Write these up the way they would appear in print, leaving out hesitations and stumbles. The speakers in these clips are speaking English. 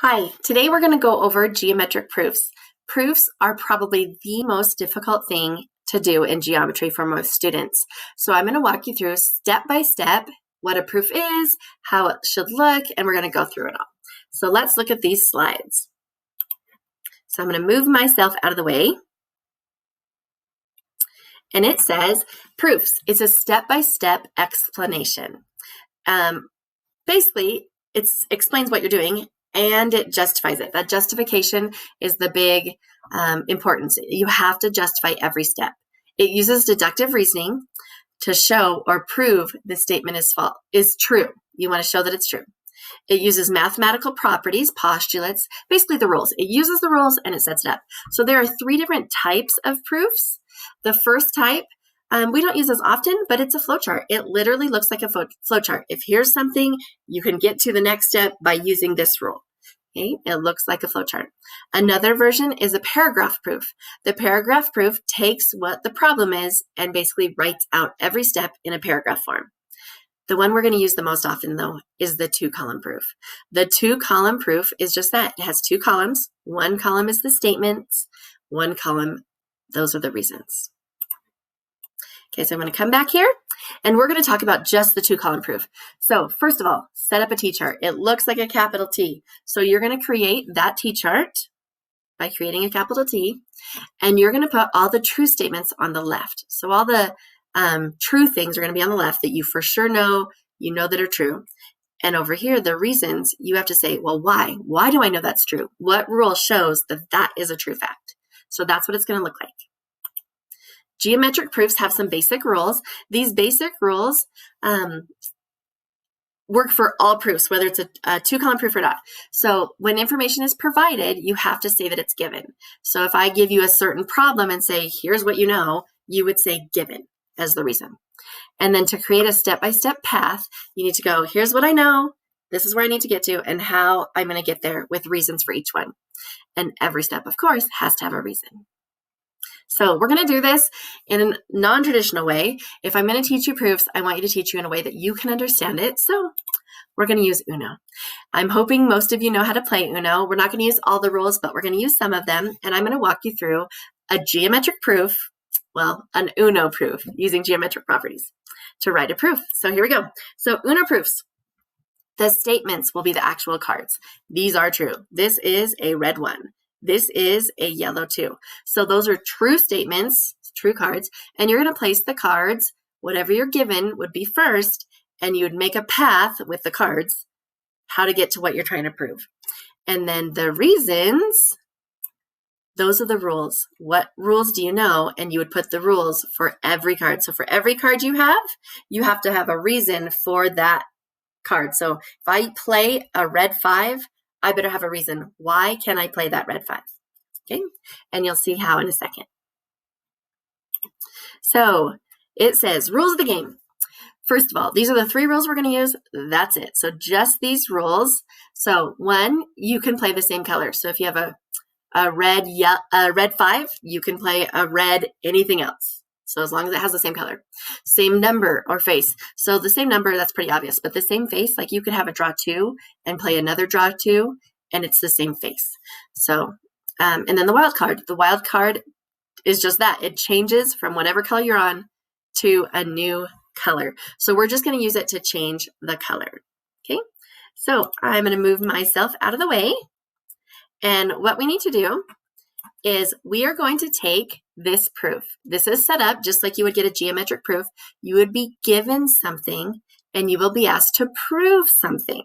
Hi, today we're going to go over geometric proofs. Proofs are probably the most difficult thing to do in geometry for most students. So I'm going to walk you through step by step what a proof is, how it should look, and we're going to go through it all. So let's look at these slides. So I'm going to move myself out of the way. And it says, proofs is a step-by-step explanation. Basically, it explains what you're doing and it justifies it. That justification is the big importance. You have to justify every step. It uses deductive reasoning to show or prove the statement is true. You want to show that it's true. It uses mathematical properties, postulates, basically the rules. It uses the rules and it sets it up. So there are three different types of proofs. The first type, we don't use as often, but it's a flowchart. It literally looks like a flowchart. If here's something, you can get to the next step by using this rule. Okay, it looks like a flowchart. Another version is a paragraph proof. The paragraph proof takes what the problem is and basically writes out every step in a paragraph form. The one we're going to use the most often, though, is the two-column proof. The two-column proof is just that. It has two columns. One column is the statements. One column, those are the reasons. Okay, so I'm going to come back here, and we're going to talk about just the two-column proof. So first of all, set up a T-chart. It looks like a capital T. So you're going to create that T-chart by creating a capital T, and you're going to put all the true statements on the left. So all the true things are going to be on the left that you for sure know, you know that are true. And over here, the reasons, you have to say, well, why? Why do I know that's true? What rule shows that that is a true fact? So that's what it's going to look like. Geometric proofs have some basic rules. These basic rules work for all proofs, whether it's a two-column proof or not. So when information is provided, you have to say that it's given. So if I give you a certain problem and say, here's what you know, you would say given as the reason. And then to create a step-by-step path, you need to go, here's what I know, this is where I need to get to, and how I'm going to get there with reasons for each one. And every step, of course, has to have a reason. So we're going to do this in a non-traditional way. If I'm going to teach you proofs, I want you to teach you in a way that you can understand it. So we're going to use Uno. I'm hoping most of you know how to play Uno. We're not going to use all the rules, but we're going to use some of them. And I'm going to walk you through a geometric proof, well, an Uno proof using geometric properties to write a proof. So here we go. So Uno proofs. The statements will be the actual cards. These are true. This is a red 1. This is a yellow 2. So those are true statements, true cards, and you're going to place the cards, whatever you're given would be first, and you would make a path with the cards, how to get to what you're trying to prove. And then the reasons, those are the rules. What rules do you know? And you would put the rules for every card. So for every card you have to have a reason for that card. So if I play a red 5, I better have a reason. Why can I play that red 5? Okay, and you'll see how in a second. So it says rules of the game. First of all, these are the 3 rules we're going to use. That's it. So just these rules. So 1, you can play the same color. So if you have a red 5, you can play a red anything else. So as long as it has the same color, same number or face. So the same number, that's pretty obvious, but the same face, like you could have a draw 2 and play another draw 2 and it's the same face. So, and then the wild card is just that. It changes from whatever color you're on to a new color. So we're just going to use it to change the color. Okay. So I'm going to move myself out of the way. And what we need to do is we are going to take this proof. This is set up just like you would get a geometric proof. You would be given something and you will be asked to prove something.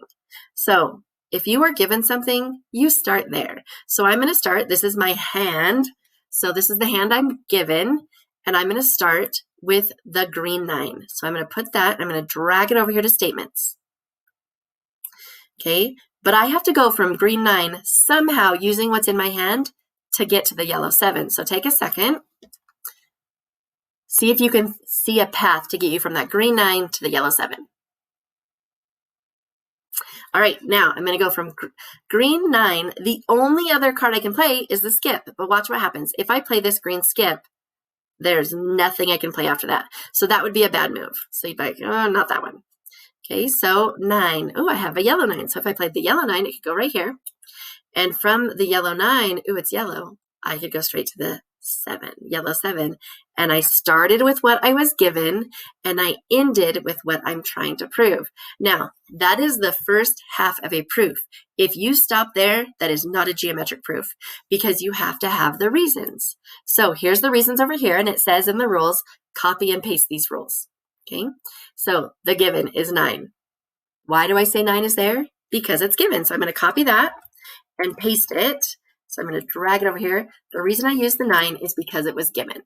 So if you are given something, you start there. So I'm going to start, this is my hand. So this is the hand I'm given, and I'm going to start with the green 9. So I'm going to put that, I'm going to drag it over here to statements. Okay, but I have to go from green 9 somehow using what's in my hand to get to the yellow 7. So take a second. See if you can see a path to get you from that green 9 to the yellow 7. All right, now I'm going to go from green 9. The only other card I can play is the skip, but watch what happens. If I play this green skip, there's nothing I can play after that. So that would be a bad move. So you'd be like, oh, not that one. Okay, so 9. Oh, I have a yellow 9. So if I played the yellow 9, it could go right here. And from the yellow 9, ooh, it's yellow, I could go straight to the 7, yellow 7. And I started with what I was given, and I ended with what I'm trying to prove. Now, that is the first half of a proof. If you stop there, that is not a geometric proof, because you have to have the reasons. So here's the reasons over here, and it says in the rules, copy and paste these rules. Okay, so the given is 9. Why do I say 9 is there? Because it's given. So I'm going to copy that and paste it. So I'm going to drag it over here. The reason I use the 9 is because it was given.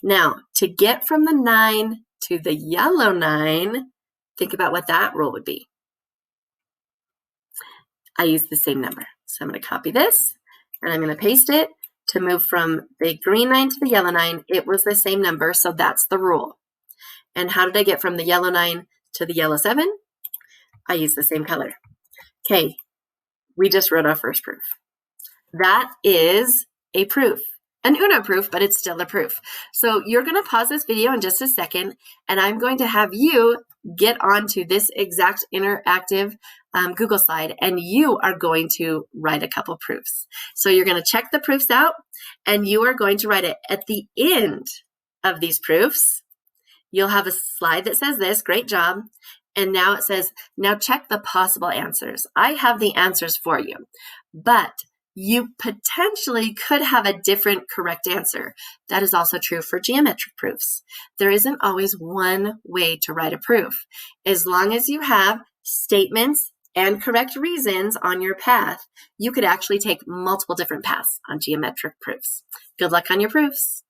Now, to get from the 9 to the yellow 9, think about what that rule would be. I use the same number. So I'm going to copy this, and I'm going to paste it. To move from the green 9 to the yellow 9, it was the same number, so that's the rule. And how did I get from the yellow 9 to the yellow 7? I use the same color. Okay, we just wrote our first proof. That is a proof, an UNO proof, but it's still a proof. So you're going to pause this video in just a second, and I'm going to have you get onto this exact interactive Google slide, and you are going to write a couple proofs. So you're going to check the proofs out, and you are going to write it at the end of these proofs. You'll have a slide that says this, great job. And now it says, now check the possible answers. I have the answers for you, but you potentially could have a different correct answer. That is also true for geometric proofs. There isn't always one way to write a proof. As long as you have statements and correct reasons on your path, you could actually take multiple different paths on geometric proofs. Good luck on your proofs.